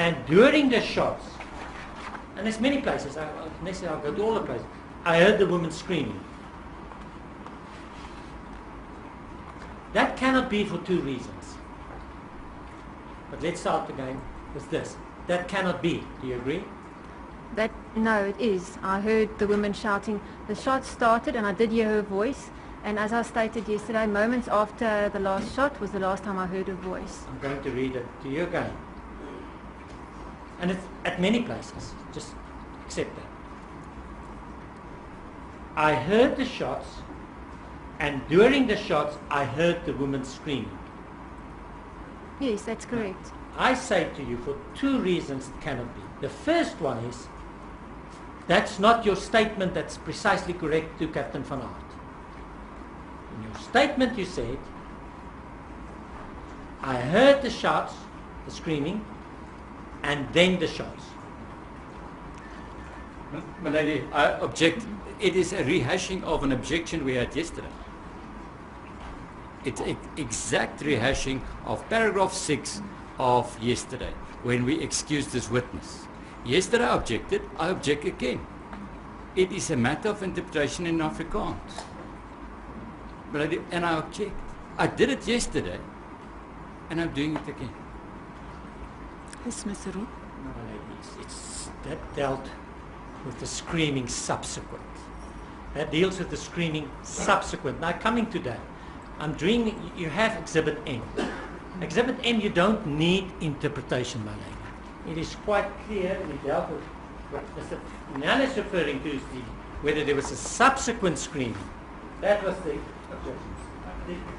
and during the shots, and there's many places, I'll go to all the places, I heard the woman screaming. That cannot be for two reasons. But let's start again with this. That cannot be. Do you agree? No, it is. I heard the woman shouting. The shot started and I did hear her voice. And as I stated yesterday, moments after the last shot was the last time I heard her voice. I'm going to read it to you again. And it's at many places. Just accept that. I heard the shots, and during the shots, I heard the woman screaming. Yes, that's correct. I say to you, for two reasons it cannot be. The first one is, that's not your statement that's precisely correct to Captain van Aert. In your statement you said, I heard the shots, the screaming, and then the shots. My lady, I object. It is a rehashing of an objection we had yesterday. It's an exact rehashing of paragraph 6 of yesterday, when we excused this witness. Yesterday I objected, I object again. It is a matter of interpretation in Afrikaans. And I object. I did it yesterday, and I'm doing it again. Yes, Mr. Roux. No, it's that dealt with the screaming subsequent. That deals with the screaming subsequent. Now coming to that, you have Exhibit M. Exhibit M, you don't need interpretation, my lady. It is quite clear we dealt with what Mr. Nel is referring to is whether there was a subsequent screaming. That was the objection.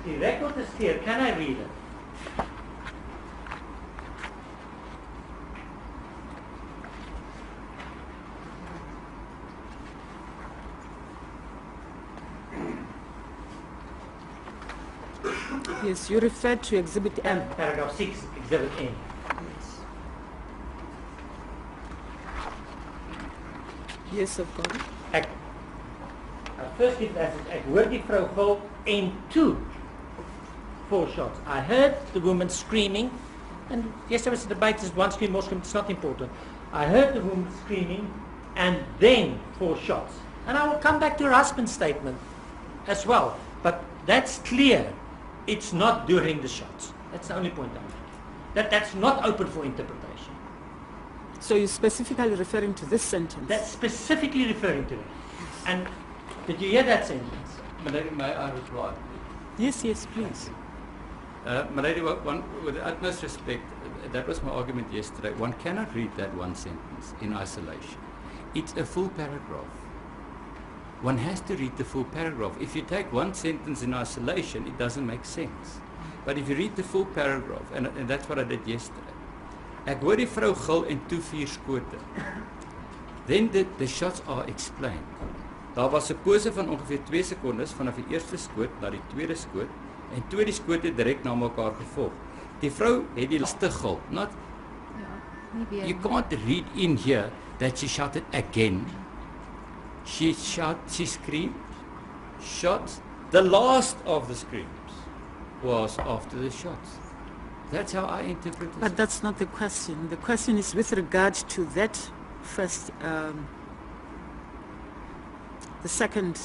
The record is clear. Can I read it? Yes, you referred to Exhibit M. Paragraph 6, Exhibit M. Yes, of course. First it as ek hoor die vrou gil en toe 4 shots. I heard the woman screaming, and yes, there was a debate, is one scream, more scream, it's not important. I heard the woman screaming and then 4 shots. And I will come back to her husband's statement as well. But that's clear. It's not during the shots. That's the only point I'm making. That's not open for interpretation. So you're specifically referring to this sentence? That's specifically referring to it. And did you hear that sentence? May I reply? Yes, yes, please. My lady, with the utmost respect, that was my argument yesterday. One cannot read that one sentence in isolation. It's a full paragraph. One has to read the full paragraph. If you take one sentence in isolation, it doesn't make sense. But if you read the full paragraph, and that's what I did yesterday. Ek hoor die vrou gil en toe 4 skote. Then the shots are explained. Daar was 'n pose van ongeveer 2 sekondes vanaf die eerste skoot na die tweede skoot en toe die skote direk na mekaar gevolg. Die vrou het die laaste gil. You can't read in here that she shouted again. She screamed, shot. The last of the screams was after the shots. That's how I interpret it. But that's not the question. The question is with regard to that first, the second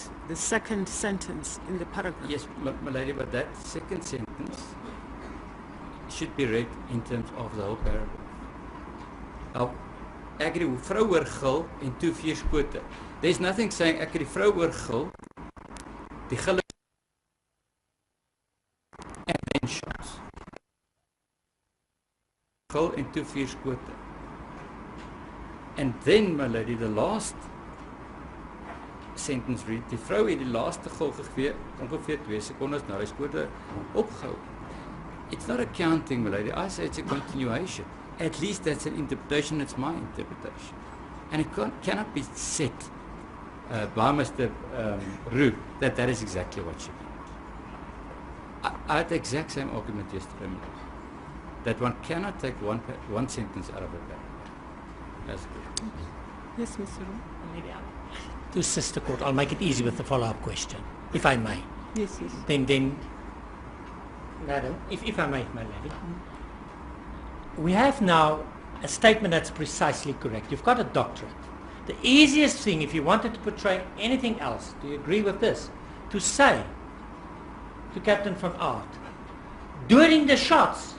sentence in the paragraph. Yes, my lady, but that second sentence should be read in terms of the whole paragraph. Now, ek het die vrou hoor gil en toe 4 skote. There's nothing saying ek het die vrou hoor gil, die gil and then shots. Gil en toe 4 skote. And then, my lady, the last sentence read, die vrou het die laaste gil gegee, ongeveer 2 sekondes na die skote opgehou. It's not a counting, my lady. I say it's a continuation. At least that's an interpretation, it's my interpretation. And it cannot be said by Mr. Roux that is exactly what she meant. I had the exact same argument yesterday, that one cannot take one sentence out of a paragraph. That's good. Yes, Mr. Roux. To Sister Court, I'll make it easy with the follow-up question, if I may. Yes, yes. Then, Madam, if I may, my lady. We have now a statement that's precisely correct. You've got a doctorate. The easiest thing, if you wanted to portray anything else, do you agree with this? To say to Captain van Aert, during the shots,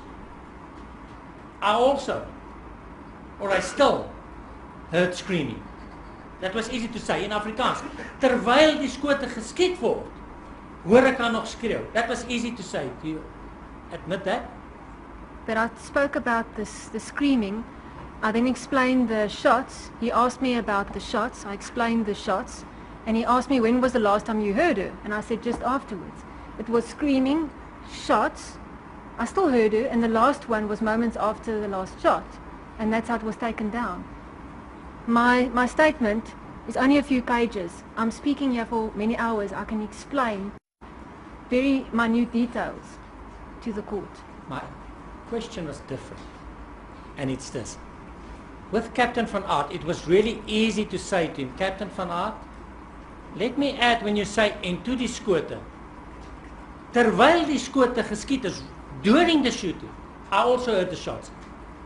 I also, or I still, heard screaming. That was easy to say in Afrikaans. Terwyl die skote geskiet word, hoor ek haar nog skreeu. That was easy to say. Do you admit that? But I spoke about the screaming. I then explained the shots. He asked me about the shots. I explained the shots. And he asked me, when was the last time you heard her? And I said, just afterwards. It was screaming, shots. I still heard her, and the last one was moments after the last shot. And that's how it was taken down. My statement is only a few pages. I'm speaking here for many hours. I can explain very minute details to the court. My question was different, and it's this. With Captain van Aert, it was really easy to say to him, Captain van Aert, let me add when you say, en toe die skote, terwyl die skote geskiet is, during the shooting, I also heard the shots.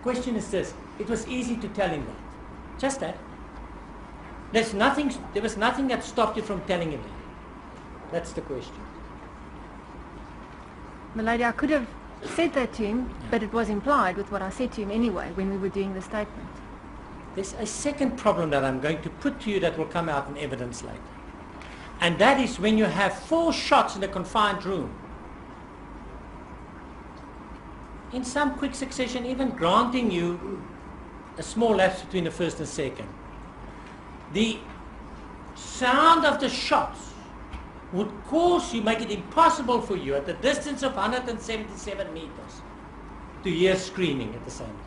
Question is this, it was easy to tell him that. Just that. There was nothing that stopped you from telling him that. That's the question. Milady, I could have said that to him, but it was implied with what I said to him anyway when we were doing the statement. There's a second problem that I'm going to put to you that will come out in evidence later. And that is when you have 4 shots in a confined room. In some quick succession, even granting you a small lapse between the first and second, the sound of the shots would make it impossible for you at the distance of 177 meters to hear screaming at the same time.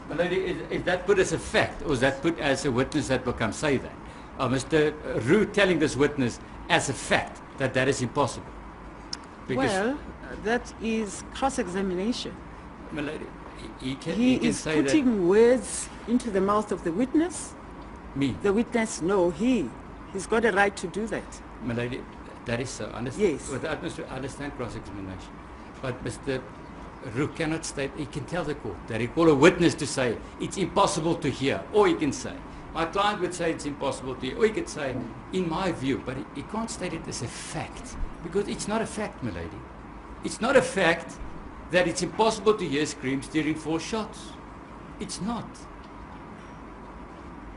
Milady, is that put as a fact, or is that put as a witness that will come say that? Or Mr. Roux telling this witness as a fact that is impossible? Because well, that is cross-examination. Milady, he He can is say putting words into the mouth of the witness. that. Me, The witness, no, he's got a right to do that. Milady, that is so. Yes. With the utmost, I understand cross-examination. But Mr. Roux cannot state, he can tell the court that he call a witness to say it's impossible to hear, or he can say, my client would say it's impossible to hear, or he could say, in my view, but he can't state it as a fact, because it's not a fact, milady. It's not a fact that it's impossible to hear screams during 4 shots. It's not.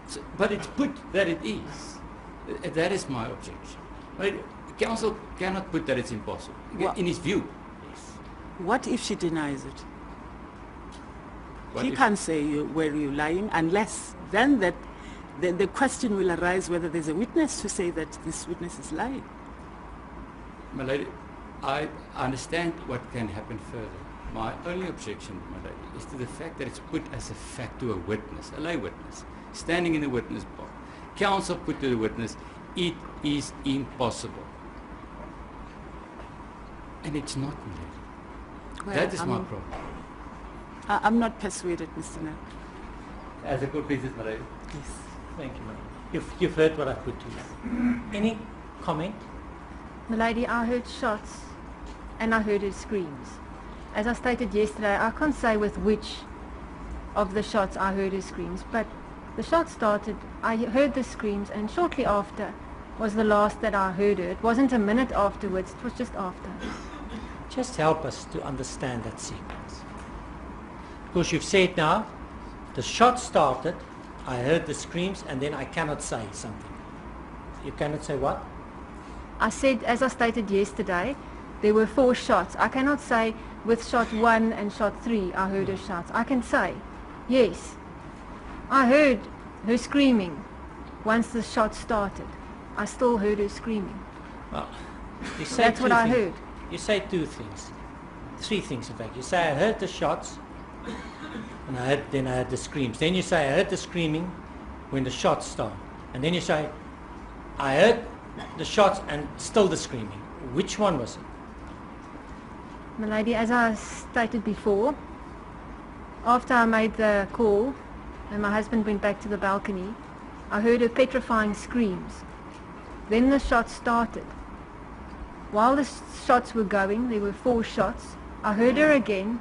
So, but it's put that it is. That is my objection. Right? Counsel cannot put that it's impossible. Well, in his view. What if she denies it? What He if- can't say were you lying unless then the question will arise whether there's a witness to say that this witness is lying. My lady, I understand what can happen further. My only objection, my lady, is to the fact that it's put as a fact to a witness, a lay witness, standing in the witness box. Counsel put to the witness, it is impossible. And it's not, my lady. Well, That is my problem. I'm not persuaded, Mr. Nel. As a court pleases, my lady. Yes. Thank you, madam. You've heard what I put to you. Any comment? Milady, I heard shots and I heard her screams. As I stated yesterday, I can't say with which of the shots I heard her screams, but the shots started, I heard the screams, and shortly after was the last that I heard her. It wasn't a minute afterwards, it was just after. Just help us to understand that sequence. Because you've said now, the shot started, I heard the screams, and then I cannot say something. You cannot say what? I said, as I stated yesterday, there were 4 shots. I cannot say with shot 1 and shot 3 I heard her shots. I can say, yes, I heard her screaming once the shot started. I still heard her screaming. Well, you say That's what I heard. You say 2 things. 3 things, in fact. You say, I heard the shots, and then I heard the screams. Then you say, I heard the screaming when the shots started. And then you say, I heard the shots and still the screaming. Which one was it? Milady, as I stated before, after I made the call and my husband went back to the balcony, I heard her petrifying screams. Then the shots started. While the shots were going, there were 4 shots. I heard her again,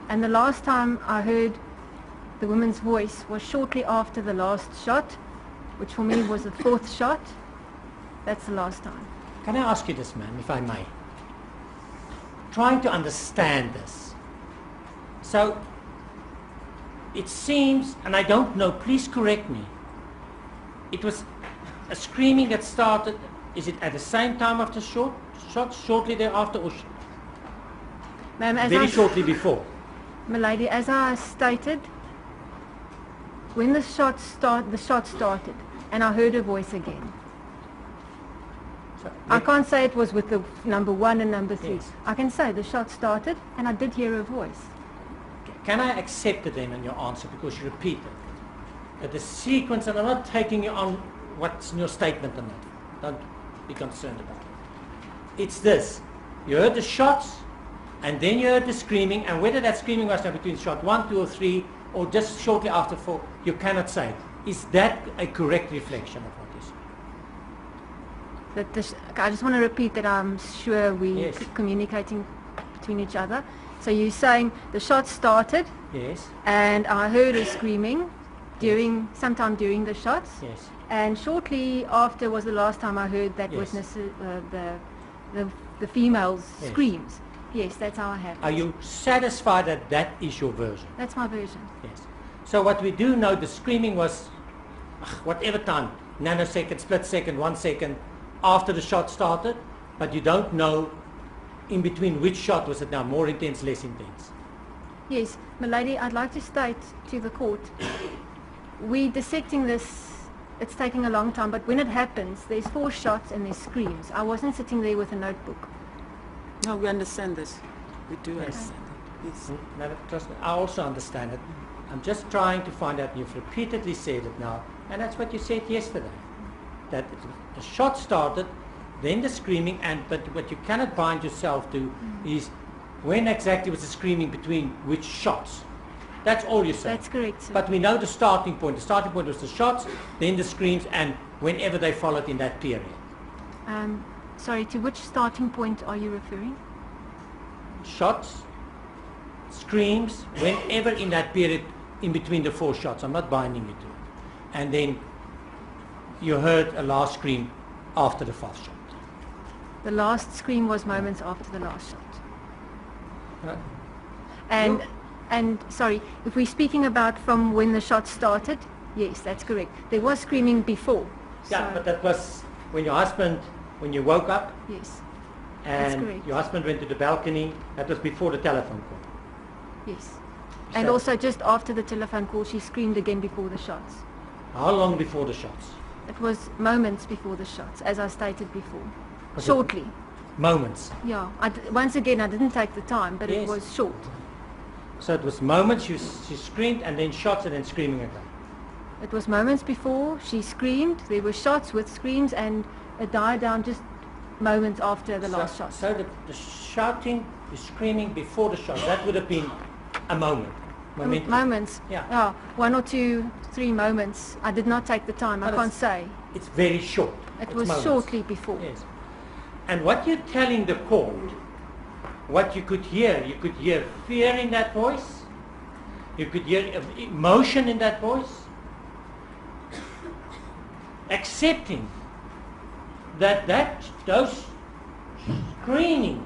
and the last time I heard the woman's voice was shortly after the last shot, which for me was the fourth shot. That's the last time. Can I ask you this, ma'am, if I may? Trying to understand this. So, it seems, and I don't know, please correct me, it was a screaming that started, is it at the same time after shots, shortly thereafter, or Ma'am, very shortly before? My lady, as I stated, when the shot started, and I heard her voice again. So, I can't say it was with the number 1 and number 3. Yes. I can say the shot started, and I did hear her voice. can I accept it then in your answer, because you repeat it, that the sequence, and I'm not taking you on what's in your statement on that, don't be concerned about it. It's this, you heard the shots, and then you heard the screaming, and whether that screaming was now between shot 1, 2 or 3, or just shortly after 4, you cannot say. Is that a correct reflection of what you said? I just want to repeat that I'm sure we're Yes. communicating between each other. So you're saying the shot started, Yes, and I heard her screaming sometime during the shots, yes. and shortly after was the last time I heard that Yes. witness, the female's Yes. screams. Yes, that's how I have it. Are you satisfied that that is your version? That's my version. Yes. So what we do know, the screaming was, whatever time, nanosecond, split second, 1 second after the shot started, but you don't know in between which shot was it now, more intense, less intense. Yes, my lady, I'd like to state to the court, we dissecting this, it's taking a long time, but when it happens, there's 4 shots and there's screams. I wasn't sitting there with a notebook. No, we understand this. We do Yes. understand it. Yes. No, trust me, I also understand it. I'm just trying to find out, you've repeatedly said it now, and that's what you said yesterday, that the shot started, then the screaming, but what you cannot bind yourself to is when exactly was the screaming between which shots. That's all you say. That's correct, sir. But we know the starting point. The starting point was the shots, then the screams, and whenever they followed in that period. Sorry, to which starting point are you referring? Shots, screams, whenever in that period in between the 4 shots. I'm not binding you to it. And then you heard a last scream after the 4th shot. The last scream was moments after the last shot. Right? And sorry, if we're speaking about from when the shot started, yes, that's correct. There was screaming before. Yeah, so- but that was when your husband, when you woke up, Yes, That's and correct. your husband went to the balcony. That was before the telephone call. yes. And So- also just after the telephone call, she screamed again before the shots. How long before the shots? It was moments before the shots, as I stated before. Was it Shortly. Moments. Yeah. Once again, I didn't take the time, but Yes. it was short. So it was moments, she screamed, and then shots, and then screaming again. It was moments before she screamed. There were shots with screams, and it died down just moments after the last shot. So the shouting, the screaming before the shot, that would have been a moment. Momentum. Moments. Yeah. 1 or 2, 3 moments. I did not take the time. I But can't say. It's very short. It It's was moments. shortly before. Yes. And what you're telling the court, what you could hear fear in that voice, you could hear emotion in that voice, accepting that those screaming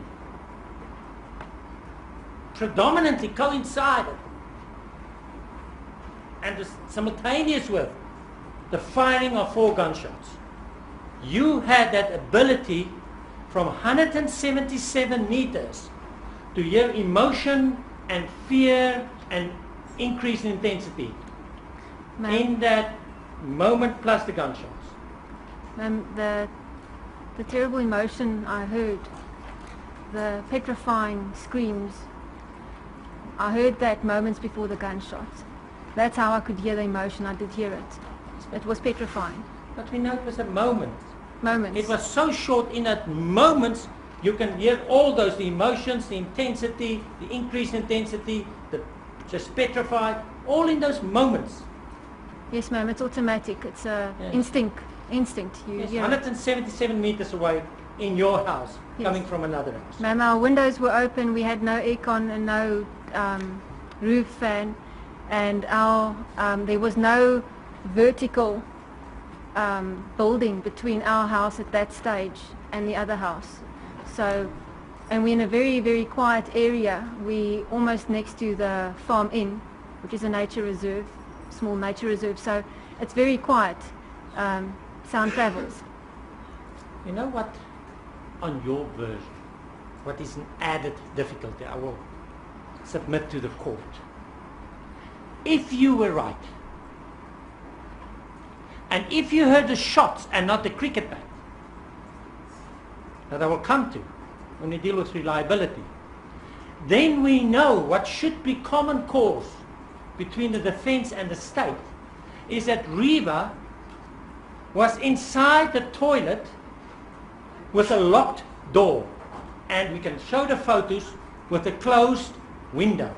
predominantly coincided and was simultaneous with the firing of 4 gunshots. You had that ability from 177 meters to hear emotion and fear and increase in intensity Ma'am, in that moment plus the gunshots. ma'am, the terrible emotion I heard, the petrifying screams, I heard that moments before the gunshots. That's how I could hear the emotion. I did hear it. It was petrifying. But we know it was a moment. Moments. It was so short in that moments you can hear all those, the emotions, the intensity, the increased intensity, the just petrified, all in those moments. Yes, ma'am. It's automatic. It's a Yes. instinct. You Yes, hear it. 177 meters away in your house, Yes. coming from another house. Ma'am, our windows were open. We had no aircon and no roof fan. and there was no vertical building between our house at that stage and the other house. So, and we're in a very, very quiet area. We almost next to the Farm Inn, which is a nature reserve, small nature reserve. So it's very quiet. Sound travels. You know what, on your version, what is an added difficulty, I will submit to the court. If you were right, and if you heard the shots and not the cricket bat, that I will come to when we deal with reliability, then we know what should be common cause between the defense and the state is that Reeva was inside the toilet with a locked door, and we can show the photos with a closed window.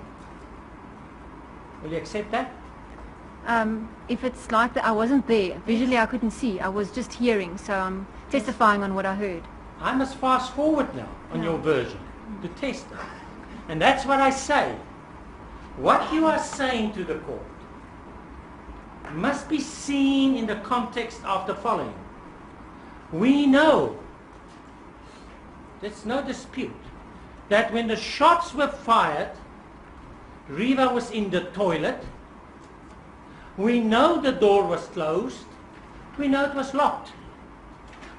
Will you accept that? If it's like that, I wasn't there. Visually I couldn't see. I was just hearing, so I'm testifying on what I heard. I must fast forward now on your version to test it. And that's what I say. What you are saying to the court must be seen in the context of the following. We know, there's no dispute, that when the shots were fired, Reeva was in the toilet. We know the door was closed. We know it was locked.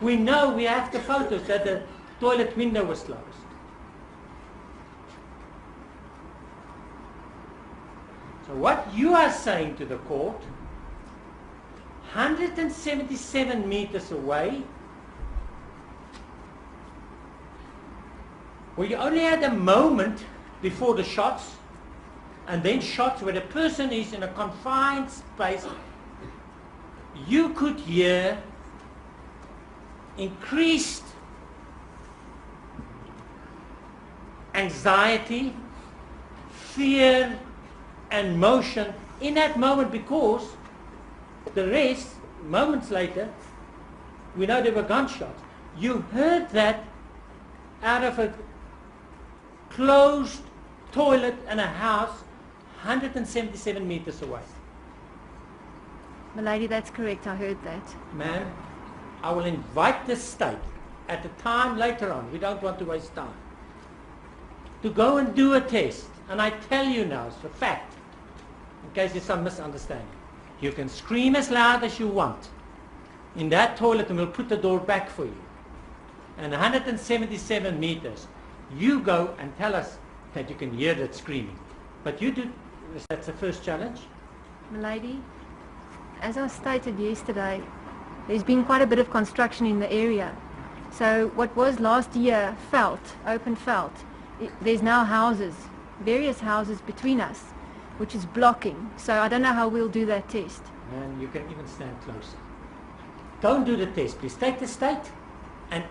We know, we have the photos, that the toilet window was closed. So what you are saying to the court, 177 meters away, where you only had a moment before the shots, and then shots where the person is in a confined space, you could hear increased anxiety, fear, and motion in that moment, because the rest, moments later, we know there were gunshots. You heard that out of a closed toilet and a house 177 meters away. Milady, that's correct. I heard that. Ma'am, I will invite the state at a time later on, we don't want to waste time, to go and do a test. And I tell you now, it's a fact, in case there's some misunderstanding. You can scream as loud as you want in that toilet and we'll put the door back for you. And 177 meters, you go and tell us that you can hear that screaming. But you do, that's the first challenge. Milady, as I stated yesterday, there's been quite a bit of construction in the area. So what was last year open felt, there's now houses, various houses between us, which is blocking. So I don't know how we'll do that test. And you can even stand closer. Don't do the test, please. Take the state and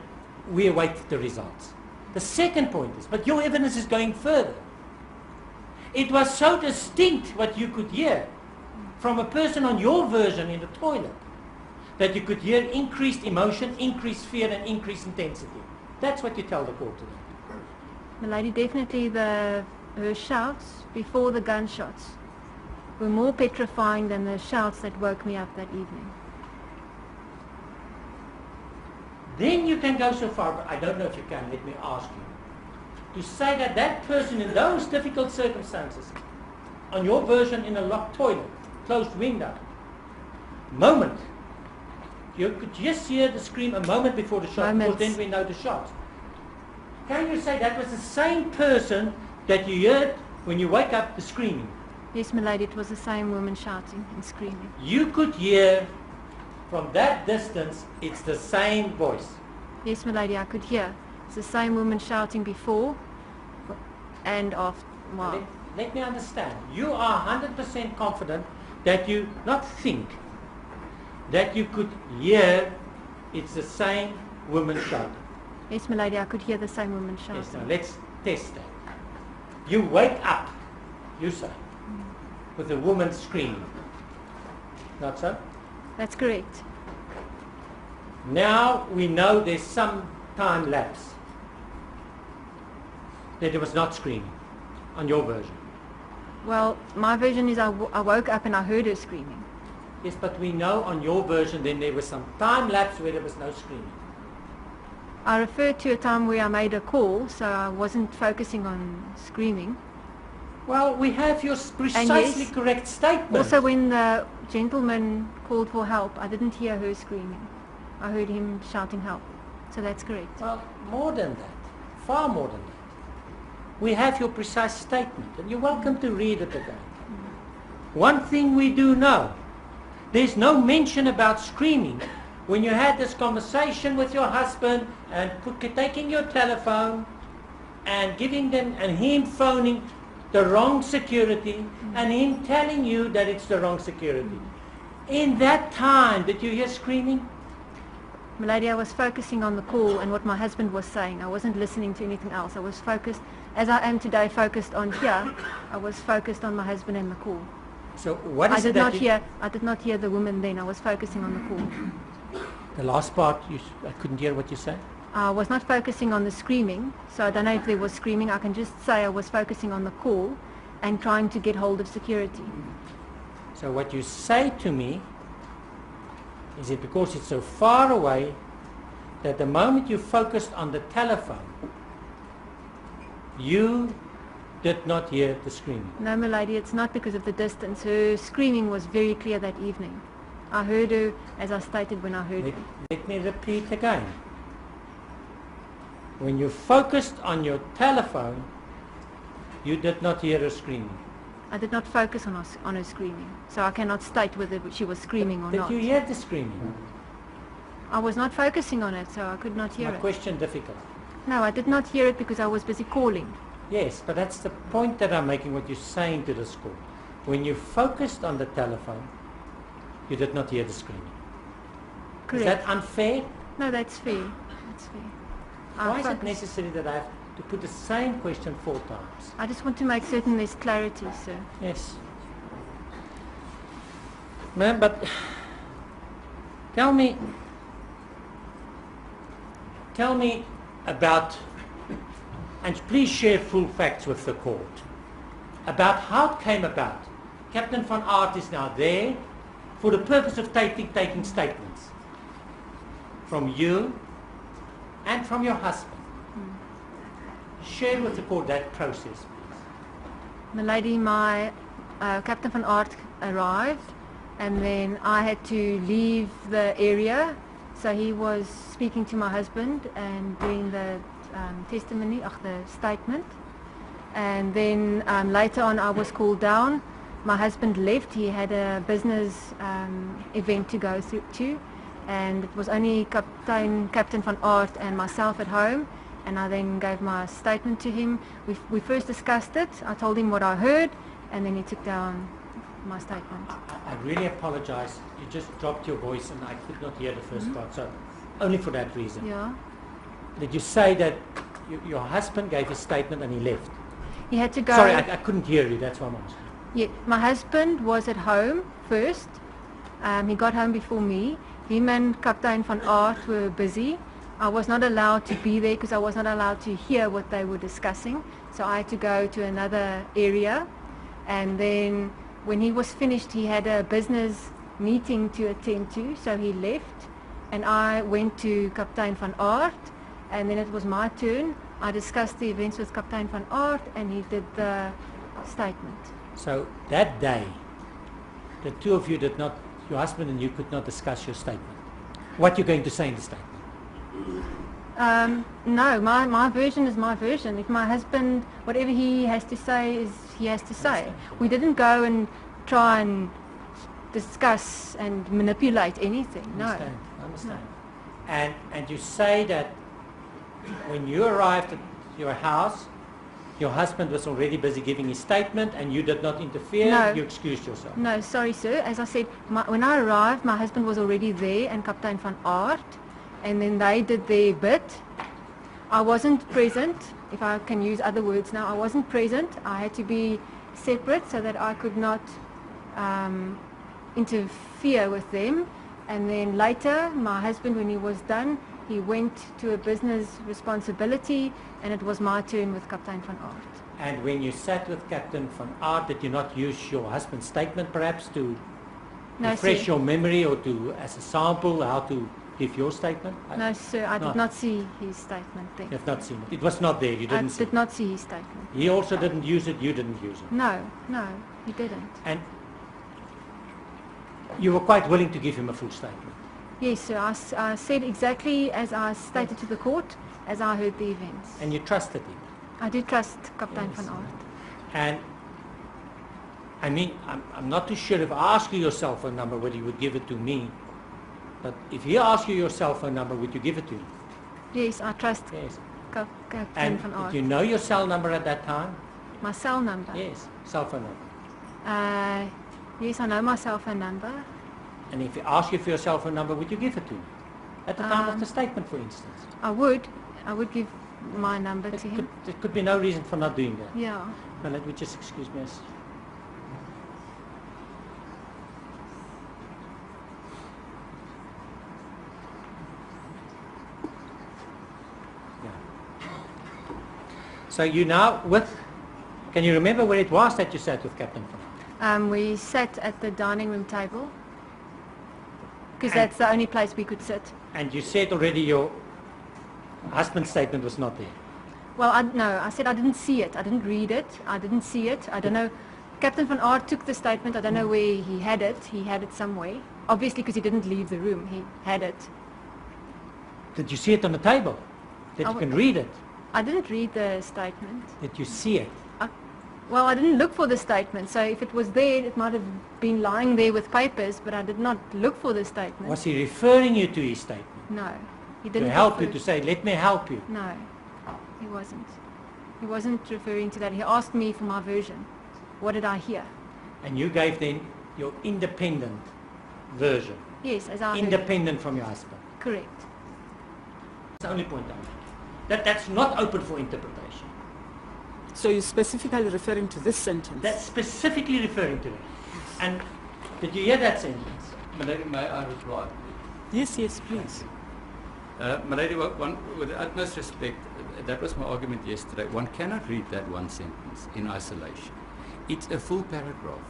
we await the results. The second point is, but your evidence is going further. It was so distinct what you could hear from a person on your version in the toilet that you could hear increased emotion, increased fear, and increased intensity. That's what you tell the court today. Milady, definitely her shouts before the gunshots were more petrifying than the shouts that woke me up that evening. Then you can go so far, but I don't know if you can, let me ask you, to say that that person in those difficult circumstances, on your version in a locked toilet, closed window, moment, you could just hear the scream a moment before the shot, because then we know the shot. Can you say that was the same person that you heard when you wake up the screaming? Yes, milady, it was the same woman shouting and screaming. You could hear from that distance, it's the same voice. Yes, milady, I could hear. It's the same woman shouting before and after. Wow. Let me understand. You are 100% confident that you not think, that you could hear it's the same woman shouting. Yes, milady, I could hear the same woman shouting. Yes, now let's test that. You wake up, you say, with a woman screaming. Not so? That's correct. Now we know there's some time lapse that it was not screaming on your version. Well, my version is I woke up and I heard her screaming. Yes, but we know on your version then there was some time lapse where there was no screaming. I referred to a time where I made a call, so I wasn't focusing on screaming. Well, we have your precisely yes, correct statement. Also, when the gentleman called for help, I didn't hear her screaming. I heard him shouting help. So that's correct. Well, more than that. Far more than that. We have your precise statement, and you're welcome to read it again. One thing we do know, there's no mention about screaming when you had this conversation with your husband and taking your telephone and giving them, and him phoning the wrong security and him telling you that it's the wrong security. In that time, did you hear screaming? Milady, I was focusing on the call and what my husband was saying. I wasn't listening to anything else. I was focused, as I am today, focused on here. I was focused on my husband and the call. So what is I did not hear the woman then. I was focusing on the call. The last part, I couldn't hear what you said. I was not focusing on the screaming, so I don't know if there was screaming. I can just say I was focusing on the call and trying to get hold of security. So what you say to me is it because it's so far away that the moment you focused on the telephone, you did not hear the screaming? No, milady, it's not because of the distance. Her screaming was very clear that evening. I heard her, as I stated when I heard her. Let me repeat again. When you focused on your telephone, you did not hear her screaming. I did not focus on her screaming, so I cannot state whether she was screaming or not. Did you hear the screaming? I was not focusing on it, so I could not hear My it. question difficult. No, I did not hear it because I was busy calling. Yes, but that's the point that I'm making, what you're saying to the school. When you focused on the telephone, you did not hear the screaming. Correct. Is that unfair? No, that's fair. That's fair. Why is it necessary that I have to put the same question 4 times? I just want to make certain there's clarity, sir. Yes. Ma'am, but tell me about, and please share full facts with the court, about how it came about. Captain van Aert is now there for the purpose of taking statements from you and from your husband. Share with the court that process, please. Milady, my Captain van Aert arrived, and then I had to leave the area. So he was speaking to my husband and doing the testimony, the statement. And then later on I was called down. My husband left. He had a business event to go to, and it was only Captain van Aert and myself at home. And I then gave my statement to him. We first discussed it. I told him what I heard, and then he took down my statement. I really apologize. You just dropped your voice and I could not hear the first part, so only for that reason. Yeah. Did you say that your husband gave his statement and he left? He had to go. Sorry, I couldn't hear you, that's why I'm asking. Yeah, my husband was at home first. He got home before me. Him and Captain van Aert were busy. I was not allowed to be there because I was not allowed to hear what they were discussing. So I had to go to another area. And then when he was finished, he had a business meeting to attend to, so he left. And I went to Captain van Aert, and then it was my turn. I discussed the events with Captain van Aert, and he did the statement. So that day, the two of you did not, your husband and you could not discuss your statement. What you're going to say in the statement? No, my version is my version. If my husband, whatever he has to say, is he has to say. We didn't go and try and discuss and manipulate anything. No. I understand. No. And you say that when you arrived at your house, your husband was already busy giving his statement and you did not interfere, no. You excused yourself. No, sorry sir. As I said, when I arrived, my husband was already there and Captain van Aert, and then they did their bit. I wasn't present, if I can use other words now. I wasn't present. I had to be separate so that I could not interfere with them. And then later, my husband, when he was done, He went to a business responsibility, and it was my turn with Captain van Aert. And when you sat with Captain van Aert, did you not use your husband's statement perhaps to No, refresh sir. your memory or to, as a sample, how to give your statement? No, sir, I No. did not see his statement You there. have not seen it. It was not there. You I didn't see did not see his statement. it. He also didn't use it. You didn't use it. No, no, he didn't. And you were quite willing to give him a full statement. Yes, sir, I said exactly as I stated to the court, as I heard the events. And you trusted him. I did trust Captain Yes. van Aert. And I mean, I'm not too sure if I ask you your cell phone number, whether you would give it to me. But if he asks you your cell phone number, would you give it to him? Yes, I trust Yes. Captain And van did Aert. you know your cell number at that time? My cell number? Yes, cell phone number. Yes, I know my cell phone number. And if he asks you for your cell phone number, would you give it to him? At the time of the statement, for instance. I would give my number to him. There could be no reason for not doing that. Yeah. Now let me just excuse me. So you now with, can you remember where it was that you sat with Captain van? We sat at the dining room table because And- that's the only place we could sit. And you said already your husband's statement was not there. Well, no, I said I didn't see it. I didn't read it. I didn't see it. I don't know. Captain van Aert took the statement. I don't know where he had it. He had it somewhere. Obviously, because he didn't leave the room. He had it. Did you see it on the table? That I you w- can read it? I didn't read the statement. Did you see it? Well, I didn't look for the statement. So if it was there, it might have been lying there with papers, but I did not look for the statement. Was he referring you to his statement? No, he To didn't. help you, refer- to say, let me help you? No, he wasn't. He wasn't referring to that. He asked me for my version. What did I hear? And you gave then your independent version. Yes, as I heard. Independent from your husband. Correct. That's the only point I'm making. That's not open for interpretation. So you're specifically referring to this sentence? That's specifically referring to it. And did you hear that sentence? May I reply? Yes, yes, please. My lady, with the utmost respect, that was my argument yesterday. One cannot read that one sentence in isolation. It's a full paragraph.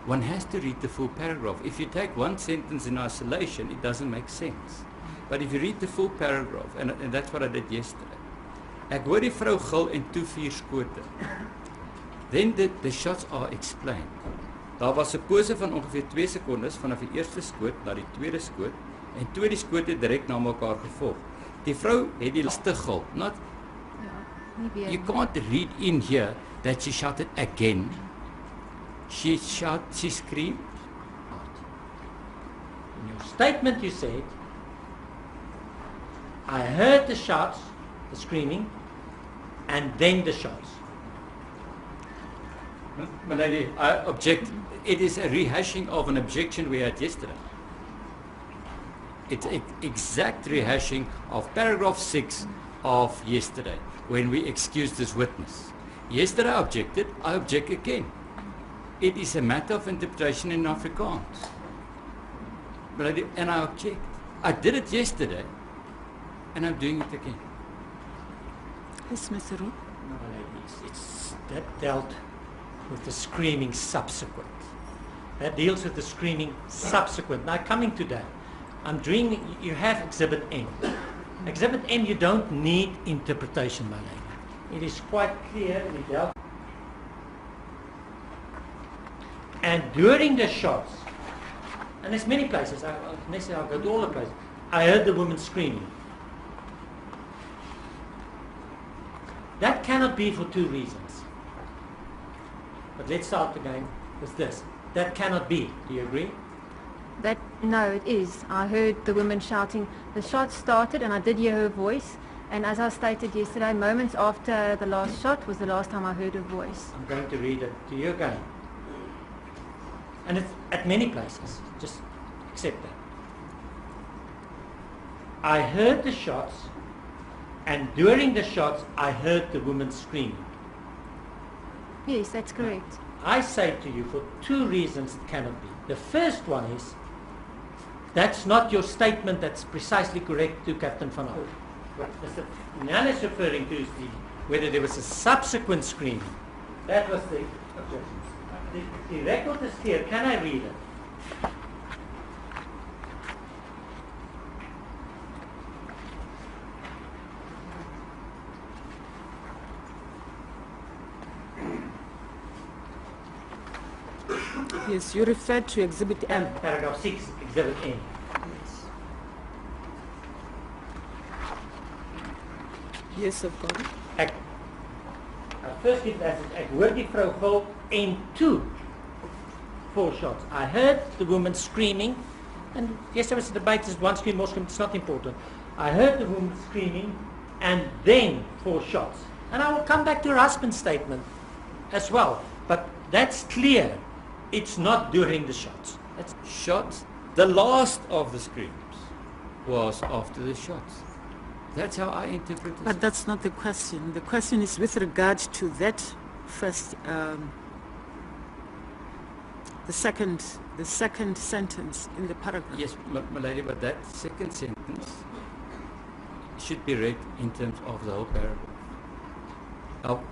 One has to read the full paragraph. If you take one sentence in isolation, it doesn't make sense. But if you read the full paragraph, and that's what I did yesterday. Ek hoor die vrou gil en toe 4 skote. Then the shots are explained. Daar was 'n pose van ongeveer 2 sekondes vanaf die eerste skoot na die tweede skoot en twee die skote direk na mekaar gevolg. Die vrou het die laaste gil. Not Ja, nie weer. you can't read in here that she shouted again. She screamed. In your statement you said, I heard the shots, the screaming, and then the shots. My lady, I object. It is a rehashing of an objection we had yesterday. It's an exact rehashing of paragraph 6 of yesterday, when we excused this witness. Yesterday I objected, I object again. It is a matter of interpretation in Afrikaans. My lady, and I object. I did it yesterday, and I'm doing it again. Yes, Mr. Roux. No, ladies, it's that dealt with the screaming subsequent. That deals with the screaming subsequent. Now coming to that, you have Exhibit M. Exhibit M, you don't need interpretation, my lady. It is quite clear we dealt. And during the shots, and there's many places, I'll go to all the places, I heard the woman screaming. That cannot be for 2 reasons. But let's start again with this. That cannot be. Do you agree? No, it is. I heard the woman shouting. The shot started and I did hear her voice. And as I stated yesterday, moments after the last shot was the last time I heard her voice. I'm going to read it to you again. And it's at many places. Just accept that. I heard the shots, and during the shots I heard the woman screaming. Yes, that's correct. I say to you for 2 reasons it cannot be. The first one is That's not your statement that's precisely correct to Captain Van Hout. What Mr. Nyan is referring to is whether there was a subsequent screening. That was the objection. The record is clear. Can I read it? Yes, you referred to Exhibit M. Paragraph 6, Exhibit N. Yes, I've got it. First it as ek hoor die vrou gil en toe 4 shots. I heard the woman screaming, and yes, there was a debate, is one scream, more scream, it's not important. I heard the woman screaming and then 4 shots. And I will come back to her husband's statement as well. But that's clear. It's not during the shots. That's Shots, the last of the screams was after the shots. That's how I interpret it. But that's not the question. The question is with regard to that first, the second sentence in the paragraph. Yes, my lady, but that second sentence should be read in terms of the whole paragraph. Now,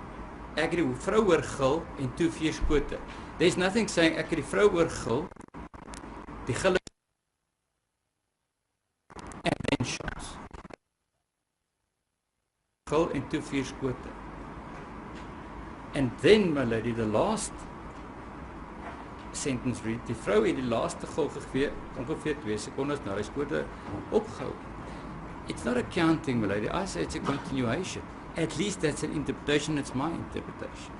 ek het die vrou hoor gil en toe 4 skote. There's nothing saying ek het die vrou hoor gil, die gil and then shots. Gil en toe 4 skote. And then, my lady, the last sentence read, die vrou het die laaste gil gegee, ongeveer 2 sekondes na die skote opgehou. It's not a counting, my lady. I say it's a continuation. At least that's an interpretation. It's my interpretation.